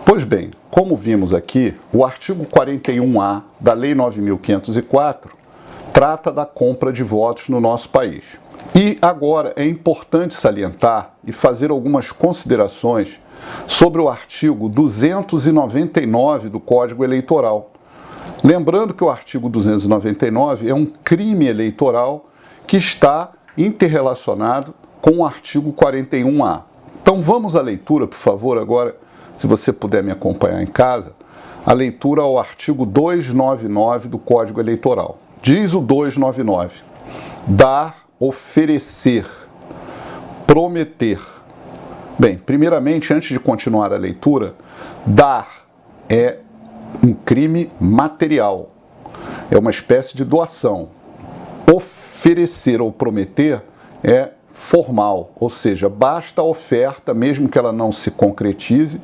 Pois bem, como vimos aqui, o artigo 41A da Lei 9.504 trata da compra de votos no nosso país. E agora é importante salientar e fazer algumas considerações sobre o artigo 299 do Código Eleitoral. Lembrando que o artigo 299 é um crime eleitoral que está interrelacionado com o artigo 41A. Então vamos à leitura, por favor, agora, se você puder me acompanhar em casa, a leitura ao artigo 299 do Código Eleitoral. Diz o 299: dar, oferecer, prometer. Bem, primeiramente, antes de continuar a leitura, dar é um crime material, é uma espécie de doação. Oferecer ou prometer é formal, ou seja, basta a oferta mesmo que ela não se concretize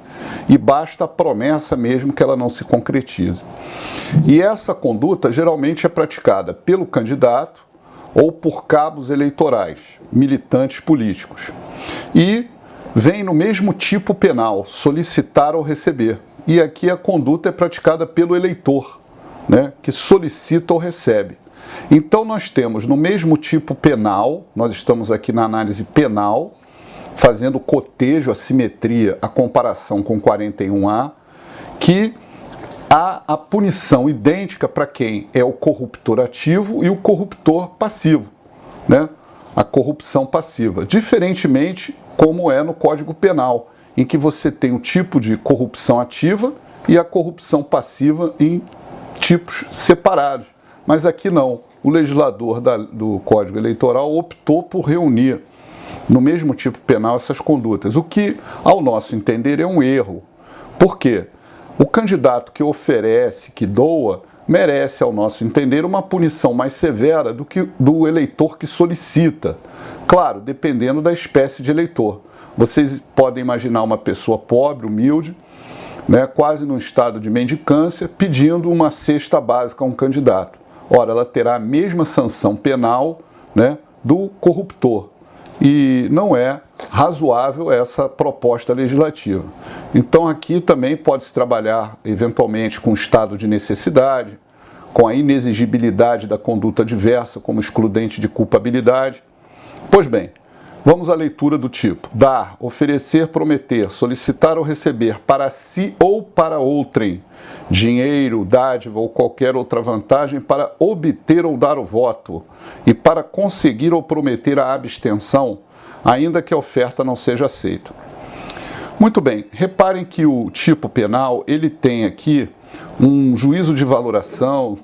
e basta a promessa mesmo que ela não se concretize. E essa conduta geralmente é praticada pelo candidato ou por cabos eleitorais, militantes políticos. E vem no mesmo tipo penal, solicitar ou receber. E aqui a conduta é praticada pelo eleitor, né, que solicita ou recebe. Então nós temos no mesmo tipo penal, nós estamos aqui na análise penal, fazendo cotejo, a simetria, a comparação com 41A, que há a punição idêntica para quem é o corruptor ativo e o corruptor passivo, né? A corrupção passiva, diferentemente como é no Código Penal, em que você tem o tipo de corrupção ativa e a corrupção passiva em tipos separados. Mas aqui não, o legislador do Código Eleitoral optou por reunir no mesmo tipo penal essas condutas, o que, ao nosso entender, é um erro. Por quê? O candidato que oferece, que doa, merece, ao nosso entender, uma punição mais severa do que do eleitor que solicita. Claro, dependendo da espécie de eleitor. Vocês podem imaginar uma pessoa pobre, humilde, né, quase no estado de mendicância, pedindo uma cesta básica a um candidato. Ora, ela terá a mesma sanção penal, né, do corruptor. E não é razoável essa proposta legislativa. Então aqui também pode-se trabalhar eventualmente com o estado de necessidade, com a inexigibilidade da conduta diversa como excludente de culpabilidade. Pois bem, vamos à leitura do tipo: dar, oferecer, prometer, solicitar ou receber para si ou para outrem dinheiro, dádiva ou qualquer outra vantagem para obter ou dar o voto e para conseguir ou prometer a abstenção, ainda que a oferta não seja aceita. Muito bem, reparem que o tipo penal, ele tem aqui um juízo de valoração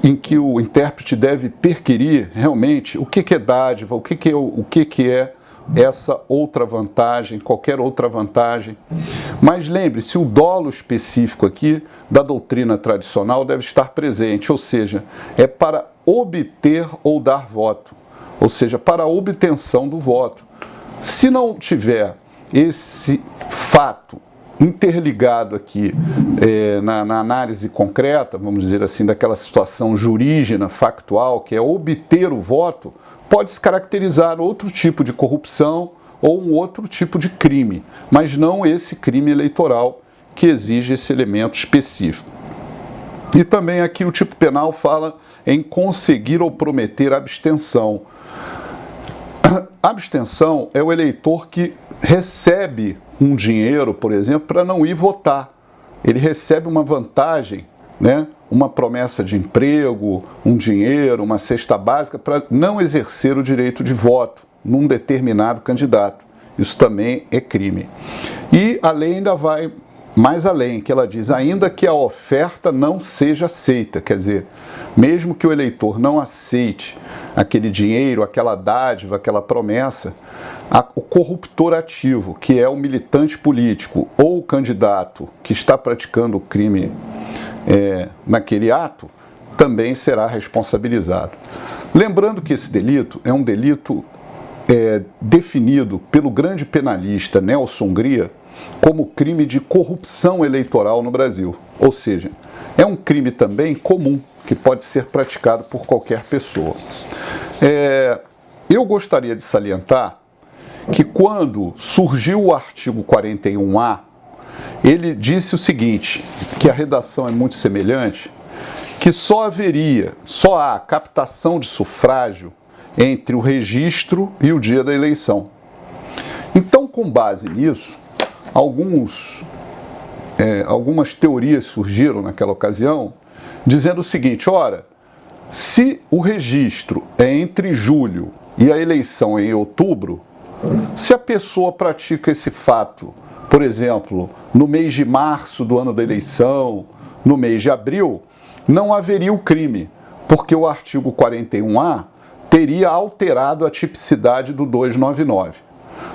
em que o intérprete deve perquirir realmente o que é dádiva, o que é essa outra vantagem, qualquer outra vantagem. Mas lembre-se, o dolo específico aqui da doutrina tradicional deve estar presente, ou seja, é para obter ou dar voto, ou seja, para a obtenção do voto. Se não tiver esse fato interligado aqui na análise concreta, vamos dizer assim, daquela situação jurígena, factual, que é obter o voto, pode-se caracterizar outro tipo de corrupção ou um outro tipo de crime, mas não esse crime eleitoral que exige esse elemento específico. E também aqui o tipo penal fala em conseguir ou prometer abstenção. Abstenção é o eleitor que recebe um dinheiro, por exemplo, para não ir votar. Ele recebe uma vantagem, né? Uma promessa de emprego, um dinheiro, uma cesta básica para não exercer o direito de voto num determinado candidato. Isso também é crime. E a lei ainda vai mais além, que ela diz, ainda que a oferta não seja aceita, quer dizer, mesmo que o eleitor não aceite aquele dinheiro, aquela dádiva, aquela promessa, o corruptor ativo, que é o militante político ou o candidato que está praticando o crime naquele ato, também será responsabilizado. Lembrando que esse delito é um delito definido pelo grande penalista Nelson Hungria como crime de corrupção eleitoral no Brasil. Ou seja, é um crime também comum, que pode ser praticado por qualquer pessoa. Eu gostaria de salientar que quando surgiu o artigo 41A, ele disse o seguinte, que a redação é muito semelhante, que só há captação de sufrágio entre o registro e o dia da eleição. Então, com base nisso, algumas teorias surgiram naquela ocasião, dizendo o seguinte, ora, se o registro é entre julho e a eleição é em outubro, se a pessoa pratica esse fato, por exemplo, no mês de março do ano da eleição, no mês de abril, não haveria o crime, porque o artigo 41A teria alterado a tipicidade do 299.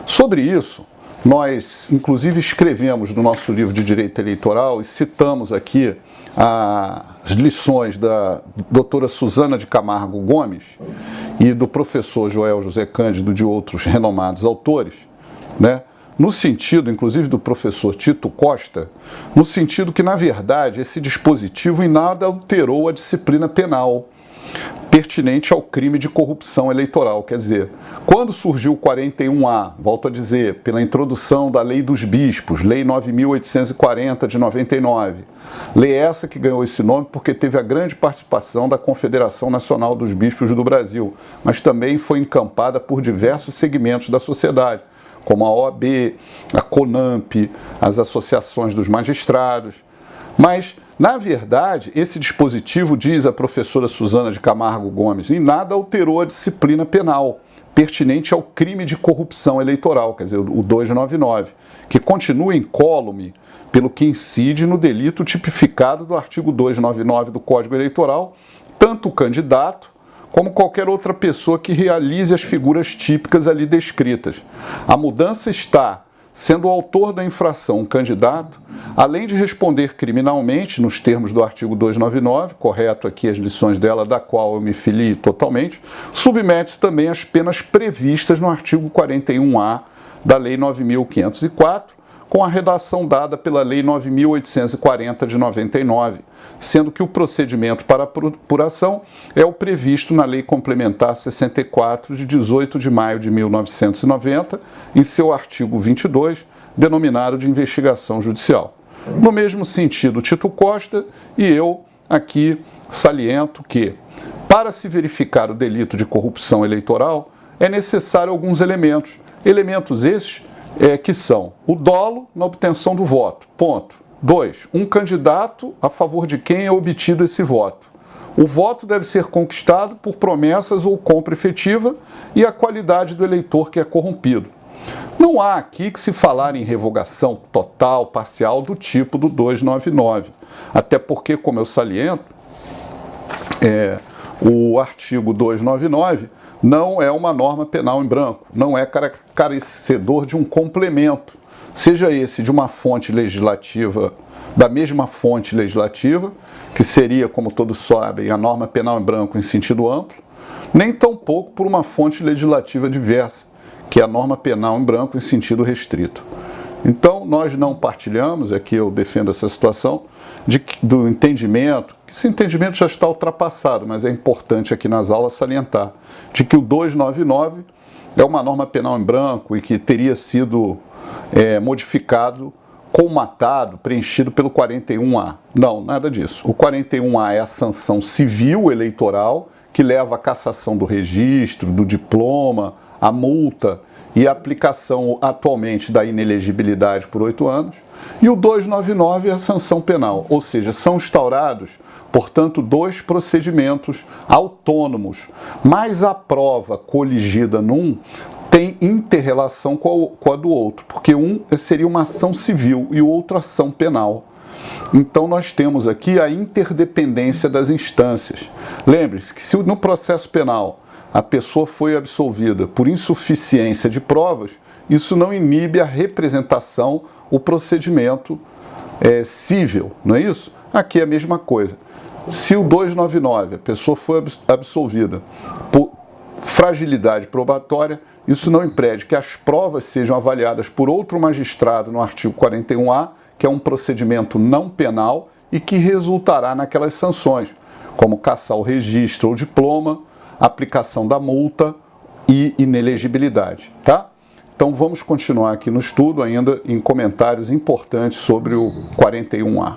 Sobre isso, nós, inclusive, escrevemos no nosso livro de Direito Eleitoral e citamos aqui as lições da doutora Suzana de Camargo Gomes e do professor Joel José Cândido, de outros renomados autores, né? No sentido, inclusive, do professor Tito Costa, no sentido que, na verdade, esse dispositivo em nada alterou a disciplina penal pertinente ao crime de corrupção eleitoral. Quer dizer, quando surgiu o 41A, volto a dizer, pela introdução da Lei dos Bispos, Lei 9.840 de 99, lei essa que ganhou esse nome porque teve a grande participação da Confederação Nacional dos Bispos do Brasil, mas também foi encampada por diversos segmentos da sociedade, como a OAB, a CONAMP, as associações dos magistrados. Mas, na verdade, esse dispositivo, diz a professora Suzana de Camargo Gomes, em nada alterou a disciplina penal pertinente ao crime de corrupção eleitoral, quer dizer, o 299, que continua incólume pelo que incide no delito tipificado do artigo 299 do Código Eleitoral, tanto o candidato como qualquer outra pessoa que realize as figuras típicas ali descritas. A mudança está sendo o autor da infração um candidato, além de responder criminalmente, nos termos do artigo 299, correto aqui as lições dela, da qual eu me filio totalmente, submete-se também às penas previstas no artigo 41A da Lei 9.504, com a redação dada pela Lei 9.840 de 99, sendo que o procedimento para apuração é o previsto na Lei Complementar 64 de 18 de maio de 1990, em seu artigo 22, denominado de investigação judicial. No mesmo sentido, Tito Costa e eu aqui saliento que, para se verificar o delito de corrupção eleitoral, é necessário alguns elementos. Elementos esses que são o dolo na obtenção do voto, ponto. 2. Um candidato a favor de quem é obtido esse voto. O voto deve ser conquistado por promessas ou compra efetiva e a qualidade do eleitor que é corrompido. Não há aqui que se falar em revogação total, parcial, do tipo do 299. Até porque, como eu saliento, o artigo 299 não é uma norma penal em branco, não é carecedor de um complemento, seja esse de uma fonte legislativa, da mesma fonte legislativa, que seria, como todos sabem, a norma penal em branco em sentido amplo, nem tampouco por uma fonte legislativa diversa, que é a norma penal em branco em sentido restrito. Então, nós não partilhamos, aqui eu defendo essa situação, do entendimento, que esse entendimento já está ultrapassado, mas é importante aqui nas aulas salientar, de que o 299 é uma norma penal em branco e que teria sido modificado, colmatado, preenchido pelo 41A. Não, nada disso. O 41A é a sanção civil eleitoral que leva à cassação do registro, do diploma, a multa e a aplicação atualmente da inelegibilidade por 8 anos. E o 299 é a sanção penal, ou seja, são instaurados, portanto, 2 procedimentos autônomos, mas a prova coligida num tem inter-relação com a do outro, porque um seria uma ação civil e o outro ação penal. Então nós temos aqui a interdependência das instâncias. Lembre-se que se no processo penal a pessoa foi absolvida por insuficiência de provas, isso não inibe a representação, o procedimento cível, não é isso? Aqui é a mesma coisa. Se o 299, a pessoa foi absolvida por fragilidade probatória, isso não impede que as provas sejam avaliadas por outro magistrado no artigo 41A, que é um procedimento não penal e que resultará naquelas sanções, como cassar o registro ou diploma, aplicação da multa e inelegibilidade, tá? Então vamos continuar aqui no estudo ainda em comentários importantes sobre o 41A.